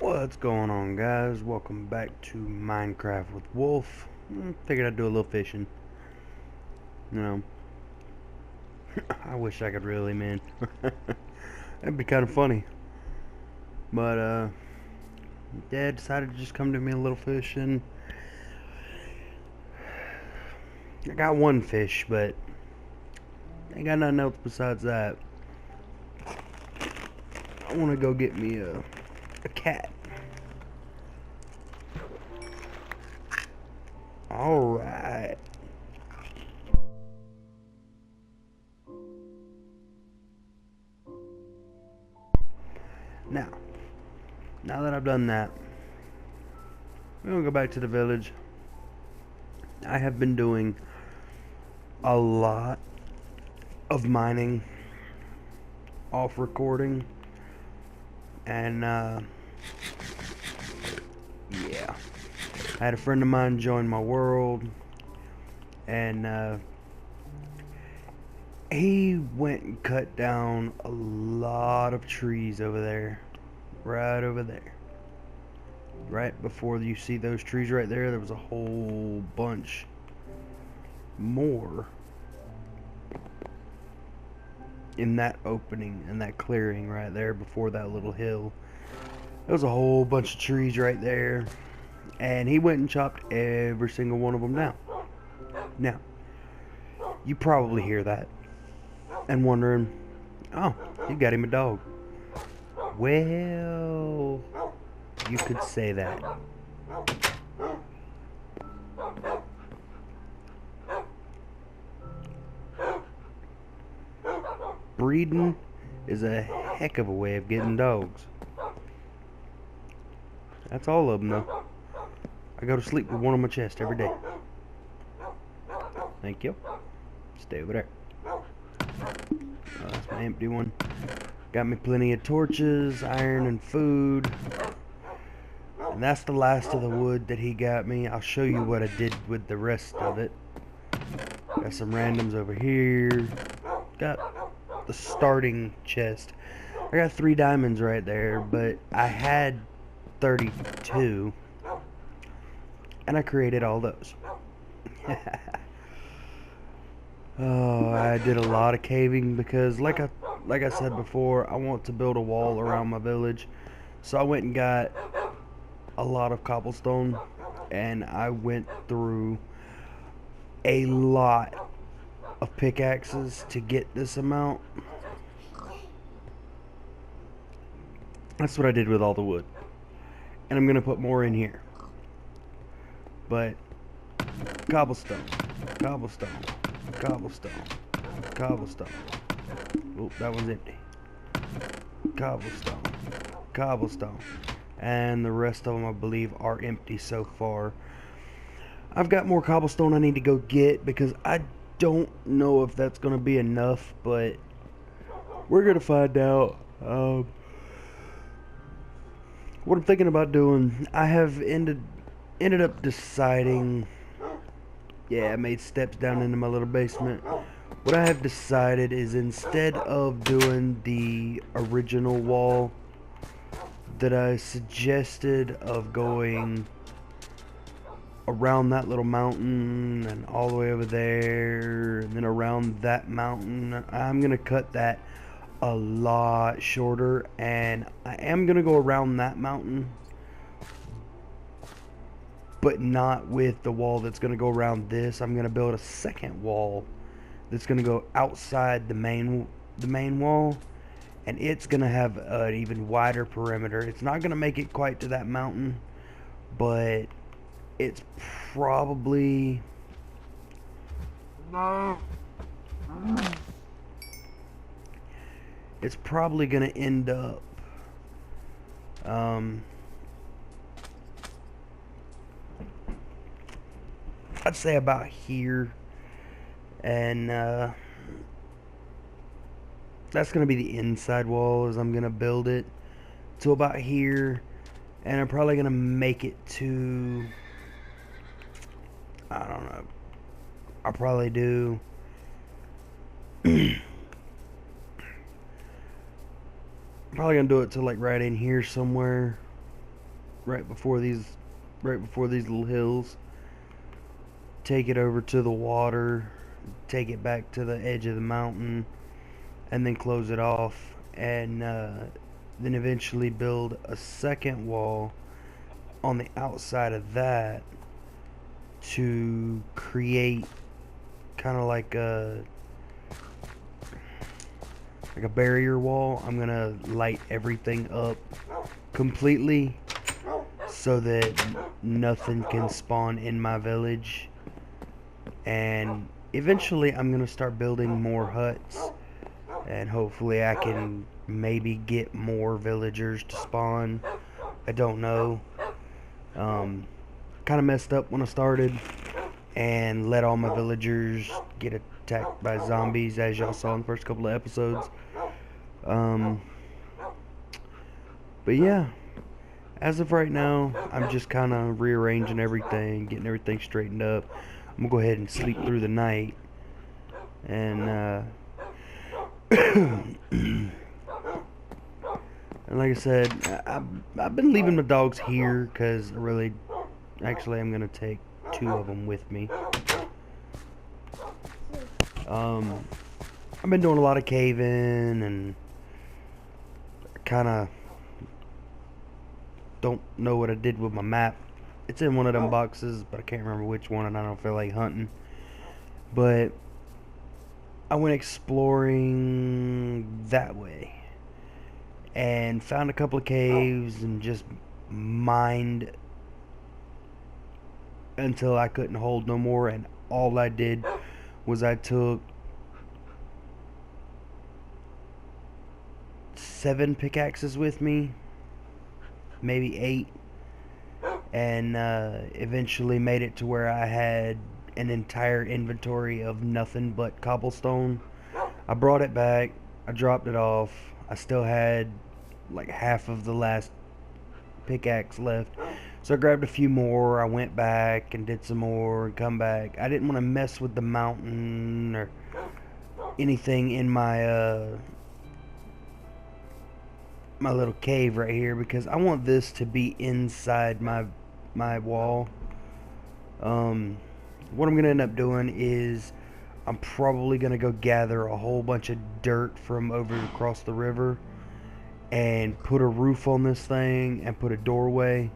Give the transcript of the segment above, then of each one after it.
What's going on, guys? Welcome back to Minecraft with Wolf. Figured I'd do a little fishing. You know, I wish I could really, man. That'd be kind of funny. But, Dad decided to just come to me a little fishing. I got one fish, but ain't got nothing else besides that. I want to go get me a cat. Alright. Now that I've done that, we're gonna go back to the village. I have been doing a lot of mining off recording, and yeah, I had a friend of mine join my world, and he went and cut down a lot of trees over there, right over there. Right before you see those trees right there, there was a whole bunch more in that opening, in that clearing right there before that little hill. There was a whole bunch of trees right there, and he went and chopped every single one of them down. Now, you probably hear that and wondering, oh, he got him a dog. Well, you could say that. Breeding is a heck of a way of getting dogs. That's all of them, though. I go to sleep with one on my chest every day. Thank you. Stay over there. That's my empty one. Got me plenty of torches, iron, and food. And that's the last of the wood that he got me. I'll show you what I did with the rest of it. Got some randoms over here. Got the starting chest. I got 3 diamonds right there, but I had 32. And I created all those. Oh, I did a lot of caving because like I said before, I want to build a wall around my village. So I went and got a lot of cobblestone, and I went through a lot of pickaxes to get this amount. That's what I did with all the wood. And I'm gonna put more in here. But cobblestone, cobblestone, cobblestone, cobblestone. Oh, that one's empty. Cobblestone, cobblestone. And the rest of them, I believe, are empty so far. I've got more cobblestone I need to go get because I don't know if that's going to be enough, but we're going to find out. What I'm thinking about doing, I have ended up deciding, yeah, I made steps down into my little basement. What I have decided is instead of doing the original wall that I suggested of going around that little mountain and all the way over there and then around that mountain, I'm gonna cut that a lot shorter, and I am gonna go around that mountain, but not with the wall that's gonna go around this. I'm gonna build a second wall that's gonna go outside the main wall, and it's gonna have an even wider perimeter. It's not gonna make it quite to that mountain, but it's probably gonna end up I'd say about here, and that's gonna be the inside wall as I'm gonna build it to about here, and I'm probably gonna make it to, I don't know, I'll probably do probably gonna do it to like right in here somewhere, right before these little hills. Take it over to the water, take it back to the edge of the mountain, and then close it off, and then eventually build a second wall on the outside of that to create kind of like a barrier wall. I'm gonna light everything up completely so that nothing can spawn in my village, and eventually I'm gonna start building more huts, and hopefully I can maybe get more villagers to spawn. I don't know. Kind of messed up when I started and let all my villagers get attacked by zombies, as y'all saw in the first couple of episodes. But yeah, as of right now, I'm just kind of rearranging everything, getting everything straightened up. I'm gonna go ahead and sleep through the night, and and like I said, I've been leaving my dogs here because actually I'm gonna take 2 of them with me. I've been doing a lot of caving, and kind of don't know what I did with my map. It's in one of them boxes, but I can't remember which one, and I don't feel like hunting. But I went exploring that way and found a couple of caves and just mined until I couldn't hold no more, and all I did was I took 7 pickaxes with me, maybe 8, and eventually made it to where I had an entire inventory of nothing but cobblestone. I brought it back, I dropped it off. I still had like half of the last pickaxe left, so I grabbed a few more. I went back and did some more and come back. I didn't want to mess with the mountain or anything in my my little cave right here, because I want this to be inside my wall. What I'm gonna end up doing is I'm probably gonna go gather a whole bunch of dirt from over across the river and put a roof on this thing and put a doorway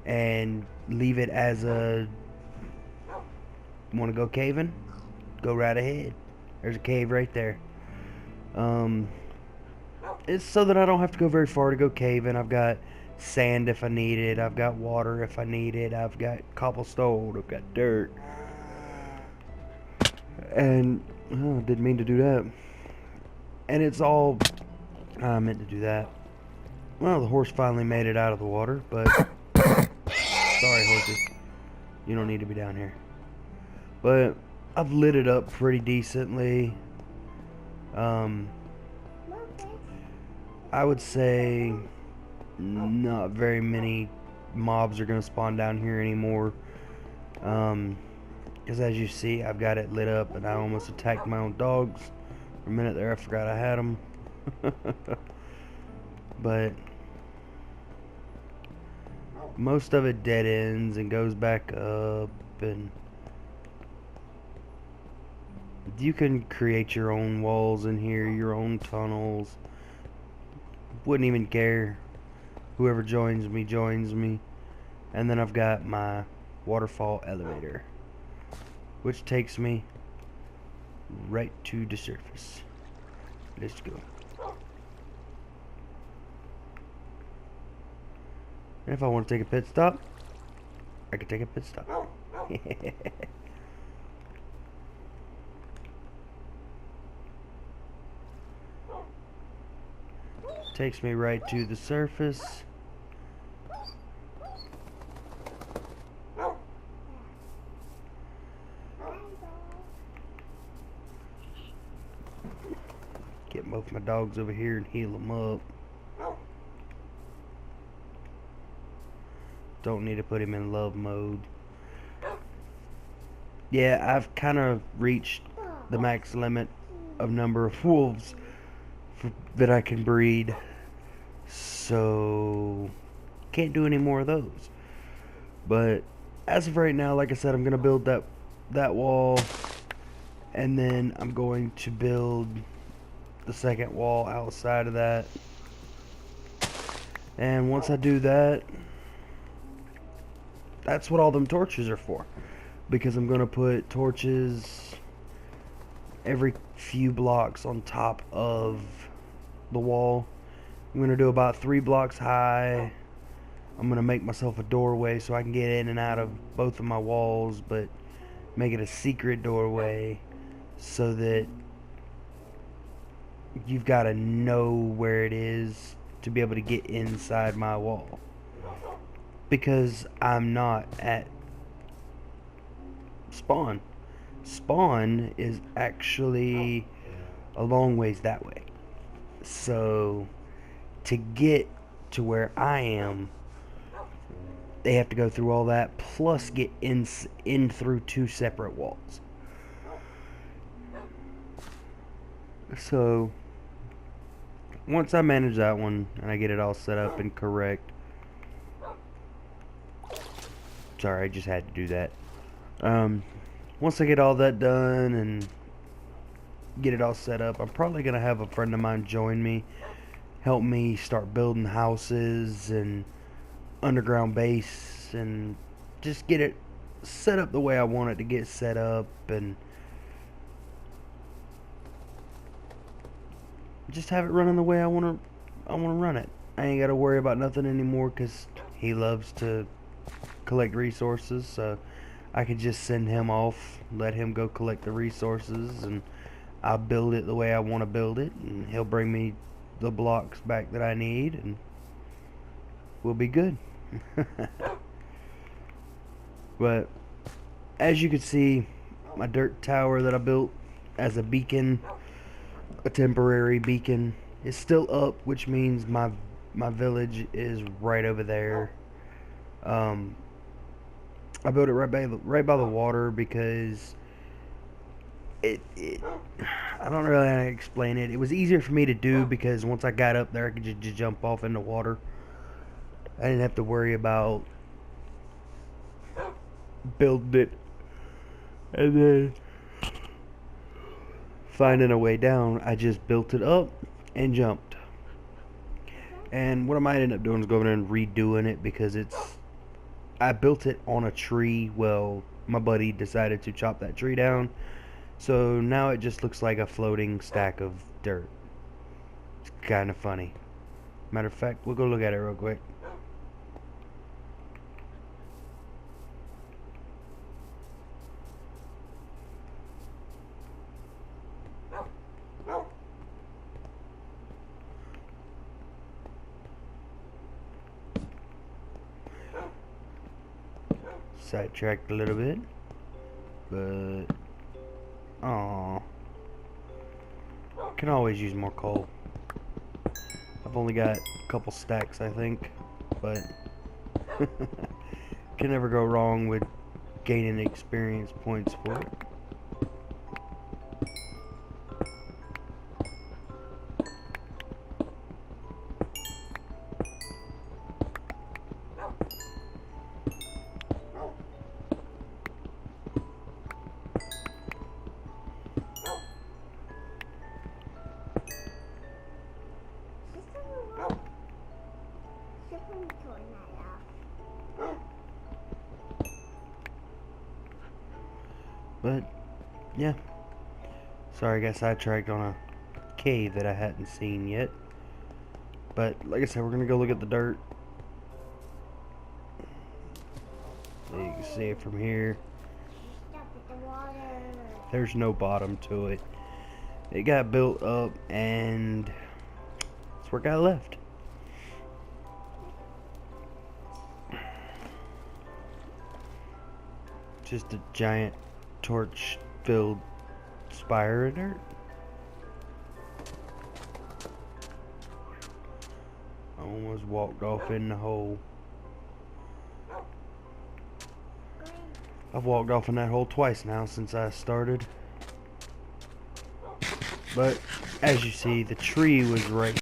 and leave it as a... Want to go caving? Go right ahead. There's a cave right there. It's so that I don't have to go very far to go caving. I've got sand if I need it. I've got water if I need it. I've got cobblestone. I've got dirt. And oh, didn't mean to do that. And it's all... I meant to do that. Well, the horse finally made it out of the water, but... Sorry, horses. You don't need to be down here. But I've lit it up pretty decently. I would say not very many mobs are going to spawn down here anymore. Because as you see, I've got it lit up, and I almost attacked my own dogs. For a minute there, I forgot I had them. But most of it dead ends and goes back up, and you can create your own walls in here, your own tunnels. Wouldn't even care. Whoever joins me. And then I've got my waterfall elevator, which takes me right to the surface. Let's go. And if I want to take a pit stop, I can take a pit stop. Takes me right to the surface. Get both my dogs over here and heal them up. Don't need to put him in love mode. Yeah, I've kind of reached the max limit of number of wolves that I can breed. So can't do any more of those. But as of right now, like I said, I'm gonna build that wall, and then I'm going to build the second wall outside of that. And once I do that, that's what all them torches are for, because I'm gonna put torches every few blocks on top of the wall. I'm gonna do about 3 blocks high. I'm gonna make myself a doorway so I can get in and out of both of my walls, but make it a secret doorway so that you've got to know where it is to be able to get inside my wall, because I'm not at spawn. Spawn is actually a long ways that way, so to get to where I am, they have to go through all that, plus get in through 2 separate walls. So once I manage that one and I get it all set up and correct, sorry, I just had to do that. Once I get all that done and get it all set up, I'm probably gonna have a friend of mine join me, help me start building houses and underground base, and just get it set up the way I want it to get set up, and just have it running the way I want to run it. I ain't got to worry about nothing anymore, because he loves to collect resources, so I could just send him off, let him go collect the resources, and I'll build it the way I want to build it, and he'll bring me the blocks back that I need, and we'll be good. But as you can see, my dirt tower that I built as a beacon, a temporary beacon, is still up, which means my village is right over there. I built it right by the water because it I don't really know how to explain it. It was easier for me to do because once I got up there, I could just jump off in the water. I didn't have to worry about building it and then finding a way down. I just built it up and jumped. And what I might end up doing is going in and redoing it, because I built it on a tree. Well, my buddy decided to chop that tree down, so now it just looks like a floating stack of dirt. It's kind of funny. Matter of fact, we'll go look at it real quick. Sidetracked a little bit, but can always use more coal. I've only got a couple stacks, I think, but can never go wrong with gaining experience points for it. But yeah, sorry I got sidetracked on a cave that I hadn't seen yet. But like I said, we're gonna go look at the dirt. So you can see it from here. There's no bottom to it. It got built up, and that's where it got left. Just a giant torch filled spire of dirt. I almost walked off in the hole. I've walked off in that hole twice now since I started. But as you see, the tree was right